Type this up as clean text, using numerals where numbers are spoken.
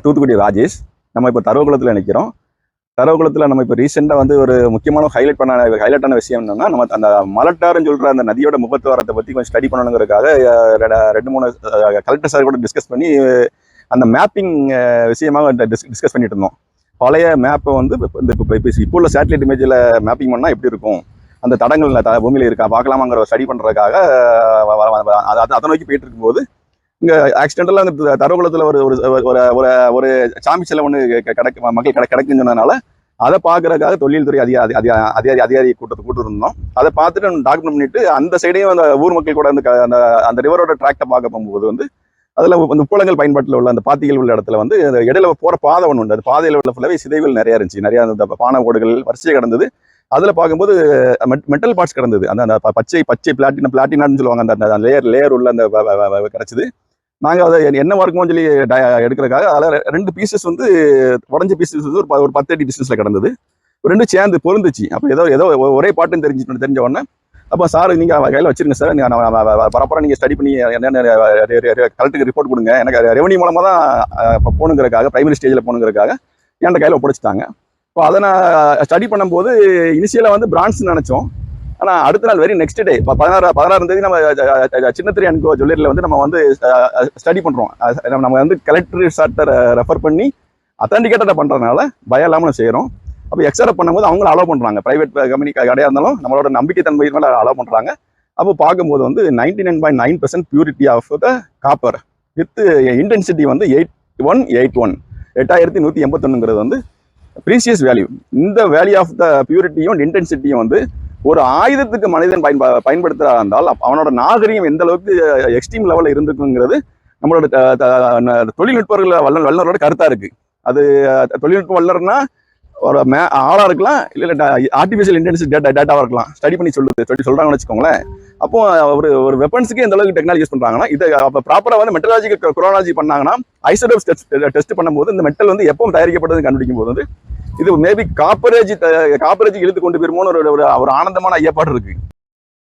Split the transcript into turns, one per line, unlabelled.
தூத்துக்குடி ராஜேஷ். நம்ம இப்போ தரவுக்குளத்தில் நிற்கிறோம். தரவுக்குளத்தில் நம்ம இப்போ ரீசெண்டாக வந்து ஒரு முக்கியமான ஹைலைட்டான விஷயம் என்னன்னா, நம்ம அந்த மலட்டாருன்னு சொல்கிற அந்த நதியோட முகத்துவாரத்தை பற்றி கொஞ்சம் ஸ்டடி பண்ணணுங்கிறதுக்காக 2-3 கலெக்டர் சார் கூட டிஸ்கஸ் பண்ணி அந்த மேப்பிங் விஷயமாக டிஸ்கஸ் பண்ணிட்டு இருந்தோம். பழைய மேப்பை வந்து இப்போ உள்ள சேட்டலைட் இமேஜில் மேப்பிங் பண்ணால் எப்படி இருக்கும், அந்த தடங்கள் பூமியில் இருக்கா பார்க்கலாமாங்கிற ஸ்டடி பண்ணுறதுக்காக அதை நோக்கி போயிட்டு இருக்கும்போது இங்கே ஆக்சிடென்டலாக அந்த தரவுக்குளத்தில் ஒரு ஒரு ஒரு ஒரு சாமி சிலை ஒன்று மக்கள் கிடைக்குன்னு சொன்னதுனால அதை பார்க்கறதுக்காக தொழில்துறை அதிகாரி கூட்டு இருந்தோம். அதை பார்த்துட்டு டாக்குமெண்ட் பண்ணிட்டு அந்த சைடையும் அந்த ஊர் மக்கள் கூட அந்த அந்த ரிவரோட ட்ராக்டை பார்க்க போகும்போது வந்து அதில் அந்த உப்பளங்கள் பயன்பாட்டில் உள்ள அந்த பாத்திகள் உள்ள இடத்துல வந்து இடையில போகிற பாதை ஒன்று உண்டு. அந்த பாதையில் உள்ள ஃபுல்லாகவே சிதைவுகள் நிறையா இருந்துச்சு. நிறையா அந்த பானை ஓடுகள் வரிசையை கிடந்தது. அதில் பார்க்கும்போது மெட்டல் பார்ட்ஸ் கிடந்தது. அந்த பச்சை பிளாட்டினான்னு சொல்லுவாங்க. அந்த லேயர் உள்ள அந்த கிடச்சிது. நாங்கள் அதை என்ன இருக்குமோன்னு சொல்லி எடுக்கிறதுக்காக அதில் 2 பீசஸ் வந்து உடஞ்ச பீசஸ் வந்து ஒரு 10 அடி டிஸ்டன்ஸில் கிடந்தது. 2 சேர்ந்து பொருந்துச்சு. அப்போ ஏதோ ஒரே பாட்டுன்னு தெரிஞ்ச உடனே அப்போ சார் நீங்கள் கையில் வச்சிருங்க சார், பரப்பராக நீங்கள் ஸ்டடி பண்ணி என்னென்ன கலெக்டருக்கு ரிப்போர்ட் கொடுங்க, எனக்கு ரெவன்யூ மூலமாக தான் இப்போ போகணுங்கிறதுக்காக பிரைமரி ஸ்டேஜில் போகணுங்கிறதுக்காக என்கிட்ட கையில் ஒப்படைச்சிட்டாங்க. இப்போ அதை நான் ஸ்டடி பண்ணும்போது இனிஷியலாக வந்து பிரான்ஸ்ன்னு நினச்சோம். ஆனால் அடுத்த நாள் வெரி நெக்ஸ்ட் டே 16ஆம் தேதி நம்ம சின்னத்திரை அன்கோ ஜுவல்லரியில் வந்து நம்ம வந்து ஸ்டடி பண்ணுறோம். நம்ம வந்து கலெக்டர் சார்ட்டை ரெஃபர் பண்ணி அத்தன்டிகேட்டை பண்ணுறதுனால பயம் இல்லாமல் செய்கிறோம். அப்போ எக்ஸ்ஆர்எஃப் பண்ணும்போது அவங்களும் அலோவ் பண்ணுறாங்க. ப்ரைவேட் கம்பெனி கடையாக இருந்தாலும் நம்மளோட நம்பிக்கை தன்மை மேலே அலோவ் பண்ணுறாங்க. அப்போ பார்க்கும்போது வந்து 99.9% purity of the copper with intensity வந்து 8181 8181ங்கிறது வந்து ப்ரீசியஸ் வேல்யூ. இந்த வேல்யூ ஆஃப் த பியூரிட்டியும் இன்டென்சிட்டியும் வந்து ஒரு ஆயுதத்துக்கு மனிதன் பயன்படுத்துறா இருந்தால் அவனோட நாகரிகம் எந்த அளவுக்கு எக்ஸ்ட்ரீம் லெவலில் இருந்துக்குங்கிறது நம்மளோட தொழில்நுட்பர்கள் வல்லுநரோட கருத்தாக இருக்குது. அது தொழில்நுட்ப வல்லுநர்னா ஒரு ஆளாக இருக்கலாம், இல்லை ஆர்டிஃபிஷியல் இன்டெலிஜென்ஸ் டேட்டாவாக இருக்கலாம். ஸ்டடி பண்ணி சொல்கிறாங்கன்னு வச்சுக்கோங்களேன். அப்போ ஒரு வெப்பன்ஸுக்கு எந்த அளவுக்கு டெக்னாலஜி யூஸ் பண்ணுறாங்கன்னா, இதை அப்போ ப்ராப்பராக வந்து மெட்டலாஜிக்கு குரோனாலஜி பண்ணாங்கன்னா ஐசோடோப்ஸ் டெஸ்ட் பண்ணும்போது இந்த மெட்டல் வந்து எப்போ தயாரிக்கப்பட்டது கண்டுபிடிக்கும் போது வந்து இது மேபி காப்பரேஜ் இழுத்து கொண்டு போயிருமோன்னு ஒரு ஆனந்தமான ஐயப்பாடு இருக்கு.